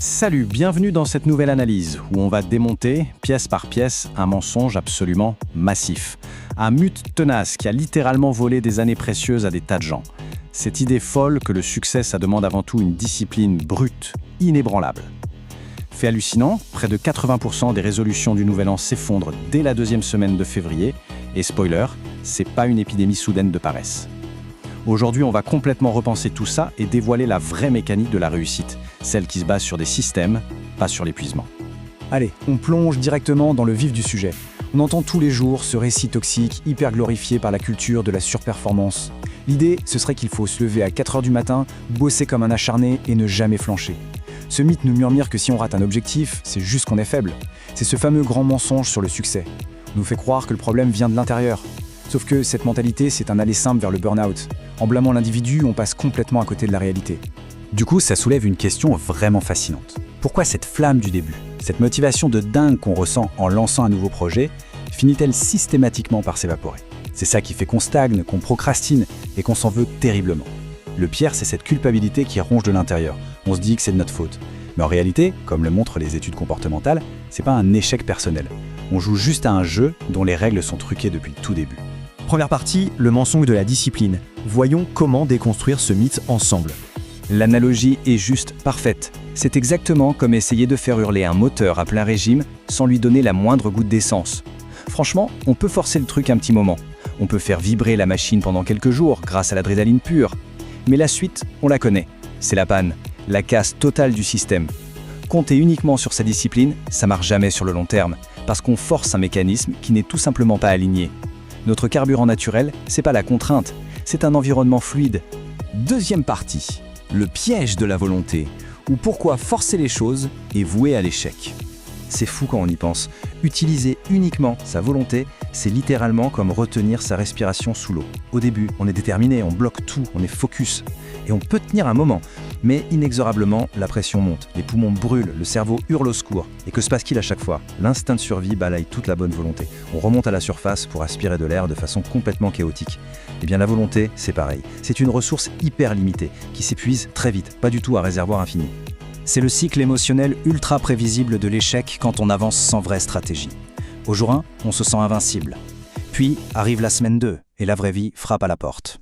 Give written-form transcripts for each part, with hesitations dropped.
Salut, bienvenue dans cette nouvelle analyse où on va démonter, pièce par pièce, un mensonge absolument massif. Un mythe tenace qui a littéralement volé des années précieuses à des tas de gens. Cette idée folle que le succès, ça demande avant tout une discipline brute, inébranlable. Fait hallucinant, près de 80% des résolutions du Nouvel An s'effondrent dès la deuxième semaine de février. Et spoiler, c'est pas une épidémie soudaine de paresse. Aujourd'hui, on va complètement repenser tout ça et dévoiler la vraie mécanique de la réussite, celle qui se base sur des systèmes, pas sur l'épuisement. Allez, on plonge directement dans le vif du sujet. On entend tous les jours ce récit toxique, hyper glorifié par la culture de la surperformance. L'idée, ce serait qu'il faut se lever à 4h du matin, bosser comme un acharné et ne jamais flancher. Ce mythe nous murmure que si on rate un objectif, c'est juste qu'on est faible. C'est ce fameux grand mensonge sur le succès. On nous fait croire que le problème vient de l'intérieur. Sauf que cette mentalité, c'est un aller simple vers le burn-out. En blâmant l'individu, on passe complètement à côté de la réalité. Du coup, ça soulève une question vraiment fascinante. Pourquoi cette flamme du début, cette motivation de dingue qu'on ressent en lançant un nouveau projet, finit-elle systématiquement par s'évaporer? C'est ça qui fait qu'on stagne, qu'on procrastine et qu'on s'en veut terriblement. Le pire, c'est cette culpabilité qui ronge de l'intérieur. On se dit que c'est de notre faute. Mais en réalité, comme le montrent les études comportementales, c'est pas un échec personnel. On joue juste à un jeu dont les règles sont truquées depuis le tout début. Première partie, le mensonge de la discipline. Voyons comment déconstruire ce mythe ensemble. L'analogie est juste parfaite. C'est exactement comme essayer de faire hurler un moteur à plein régime sans lui donner la moindre goutte d'essence. Franchement, on peut forcer le truc un petit moment. On peut faire vibrer la machine pendant quelques jours grâce à l'adrénaline pure. Mais la suite, on la connaît. C'est la panne, la casse totale du système. Compter uniquement sur sa discipline, ça marche jamais sur le long terme, parce qu'on force un mécanisme qui n'est tout simplement pas aligné. Notre carburant naturel, c'est pas la contrainte, c'est un environnement fluide. Deuxième partie, le piège de la volonté, ou pourquoi forcer les choses est voué à l'échec. C'est fou quand on y pense. Utiliser uniquement sa volonté, c'est littéralement comme retenir sa respiration sous l'eau. Au début, on est déterminé, on bloque tout, on est focus. Et on peut tenir un moment, mais inexorablement, la pression monte, les poumons brûlent, le cerveau hurle au secours. Et que se passe-t-il à chaque fois? L'instinct de survie balaye toute la bonne volonté. On remonte à la surface pour aspirer de l'air de façon complètement chaotique. Eh bien la volonté, c'est pareil. C'est une ressource hyper limitée, qui s'épuise très vite, pas du tout un réservoir infini. C'est le cycle émotionnel ultra prévisible de l'échec quand on avance sans vraie stratégie. Au jour 1, on se sent invincible. Puis arrive la semaine 2 et la vraie vie frappe à la porte.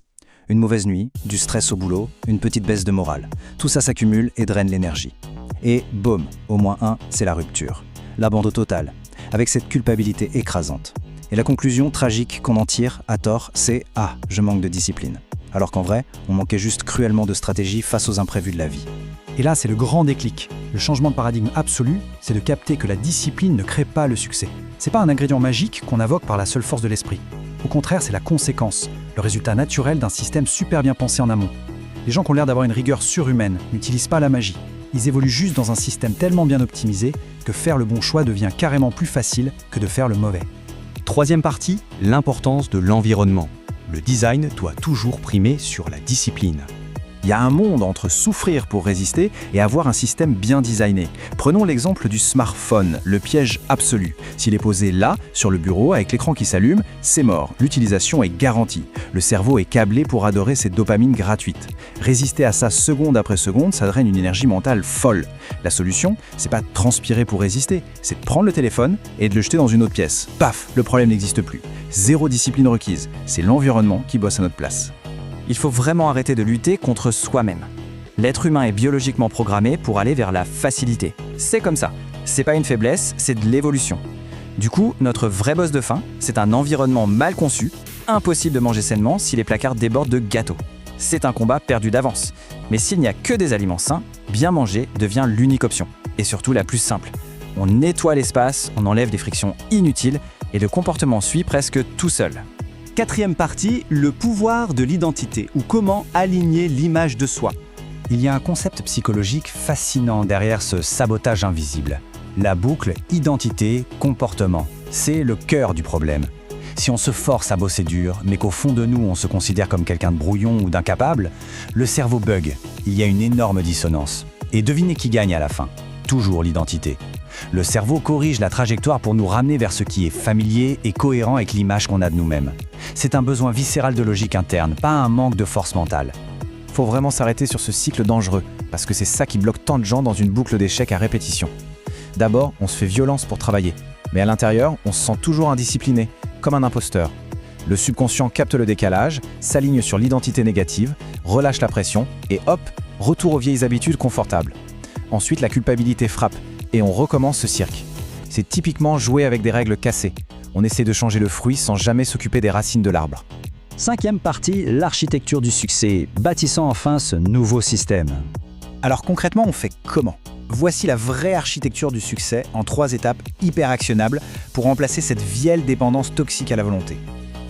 Une mauvaise nuit, du stress au boulot, une petite baisse de morale. Tout ça s'accumule et draine l'énergie. Et boum, au moins 1, c'est la rupture. L'abandon total, avec cette culpabilité écrasante. Et la conclusion tragique qu'on en tire, à tort, c'est « Ah, je manque de discipline ». Alors qu'en vrai, on manquait juste cruellement de stratégie face aux imprévus de la vie. Et là, c'est le grand déclic. Le changement de paradigme absolu, c'est de capter que la discipline ne crée pas le succès. C'est pas un ingrédient magique qu'on invoque par la seule force de l'esprit. Au contraire, c'est la conséquence, le résultat naturel d'un système super bien pensé en amont. Les gens qui ont l'air d'avoir une rigueur surhumaine n'utilisent pas la magie. Ils évoluent juste dans un système tellement bien optimisé que faire le bon choix devient carrément plus facile que de faire le mauvais. Troisième partie, l'importance de l'environnement. Le design doit toujours primer sur la discipline. Il y a un monde entre souffrir pour résister et avoir un système bien designé. Prenons l'exemple du smartphone, le piège absolu. S'il est posé là, sur le bureau, avec l'écran qui s'allume, c'est mort. L'utilisation est garantie. Le cerveau est câblé pour adorer cette dopamine gratuite. Résister à ça seconde après seconde, ça draine une énergie mentale folle. La solution, c'est pas de transpirer pour résister, c'est de prendre le téléphone et de le jeter dans une autre pièce. Paf, le problème n'existe plus. Zéro discipline requise. C'est l'environnement qui bosse à notre place. Il faut vraiment arrêter de lutter contre soi-même. L'être humain est biologiquement programmé pour aller vers la facilité. C'est comme ça. C'est pas une faiblesse, c'est de l'évolution. Du coup, notre vrai boss de faim, c'est un environnement mal conçu, impossible de manger sainement si les placards débordent de gâteaux. C'est un combat perdu d'avance. Mais s'il n'y a que des aliments sains, bien manger devient l'unique option. Et surtout la plus simple. On nettoie l'espace, on enlève des frictions inutiles et le comportement suit presque tout seul. Quatrième partie, le pouvoir de l'identité, ou comment aligner l'image de soi. Il y a un concept psychologique fascinant derrière ce sabotage invisible. La boucle identité-comportement. C'est le cœur du problème. Si on se force à bosser dur, mais qu'au fond de nous on se considère comme quelqu'un de brouillon ou d'incapable, le cerveau bug. Il y a une énorme dissonance. Et devinez qui gagne à la fin? Toujours l'identité. Le cerveau corrige la trajectoire pour nous ramener vers ce qui est familier et cohérent avec l'image qu'on a de nous-mêmes. C'est un besoin viscéral de logique interne, pas un manque de force mentale. Faut vraiment s'arrêter sur ce cycle dangereux, parce que c'est ça qui bloque tant de gens dans une boucle d'échecs à répétition. D'abord, on se fait violence pour travailler, mais à l'intérieur, on se sent toujours indiscipliné, comme un imposteur. Le subconscient capte le décalage, s'aligne sur l'identité négative, relâche la pression, et hop, retour aux vieilles habitudes confortables. Ensuite, la culpabilité frappe, et on recommence ce cirque. C'est typiquement jouer avec des règles cassées. On essaie de changer le fruit sans jamais s'occuper des racines de l'arbre. 5e partie, l'architecture du succès, bâtissant enfin ce nouveau système. Alors concrètement, on fait comment ? Voici la vraie architecture du succès en 3 étapes hyper actionnables pour remplacer cette vieille dépendance toxique à la volonté.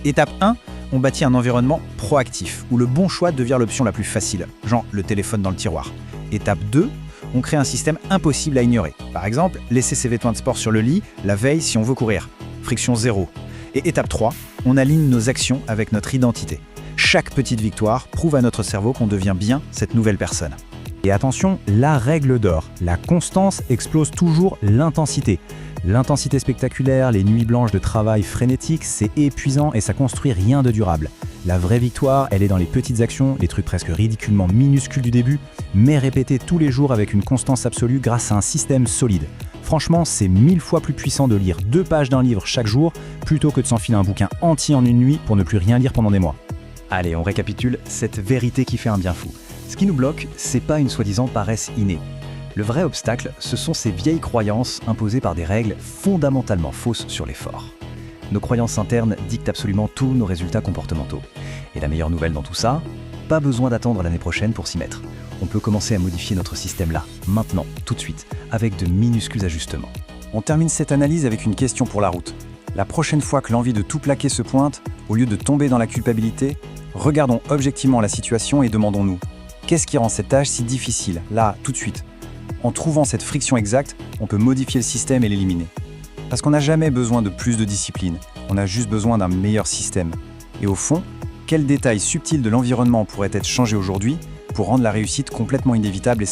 Étape 1, on bâtit un environnement proactif, où le bon choix devient l'option la plus facile, genre le téléphone dans le tiroir. Étape 2, on crée un système impossible à ignorer. Par exemple, laisser ses vêtements de sport sur le lit la veille si on veut courir. Friction zéro. Et étape 3, on aligne nos actions avec notre identité. Chaque petite victoire prouve à notre cerveau qu'on devient bien cette nouvelle personne. Et attention, la règle d'or, la constance explose toujours l'intensité. L'intensité spectaculaire, les nuits blanches de travail frénétique, c'est épuisant et ça construit rien de durable. La vraie victoire, elle est dans les petites actions, les trucs presque ridiculement minuscules du début, mais répétés tous les jours avec une constance absolue grâce à un système solide. Franchement, c'est 1000 fois plus puissant de lire 2 pages d'un livre chaque jour plutôt que de s'enfiler un bouquin entier en une nuit pour ne plus rien lire pendant des mois. Allez, on récapitule cette vérité qui fait un bien fou. Ce qui nous bloque, c'est pas une soi-disant paresse innée. Le vrai obstacle, ce sont ces vieilles croyances imposées par des règles fondamentalement fausses sur l'effort. Nos croyances internes dictent absolument tous nos résultats comportementaux. Et la meilleure nouvelle dans tout ça, pas besoin d'attendre l'année prochaine pour s'y mettre. On peut commencer à modifier notre système là, maintenant, tout de suite, avec de minuscules ajustements. On termine cette analyse avec une question pour la route. La prochaine fois que l'envie de tout plaquer se pointe, au lieu de tomber dans la culpabilité, regardons objectivement la situation et demandons-nous « Qu'est-ce qui rend cette tâche si difficile, là, tout de suite ?» En trouvant cette friction exacte, on peut modifier le système et l'éliminer. Parce qu'on n'a jamais besoin de plus de discipline, on a juste besoin d'un meilleur système. Et au fond, quel détail subtil de l'environnement pourrait être changé aujourd'hui pour rendre la réussite complètement inévitable et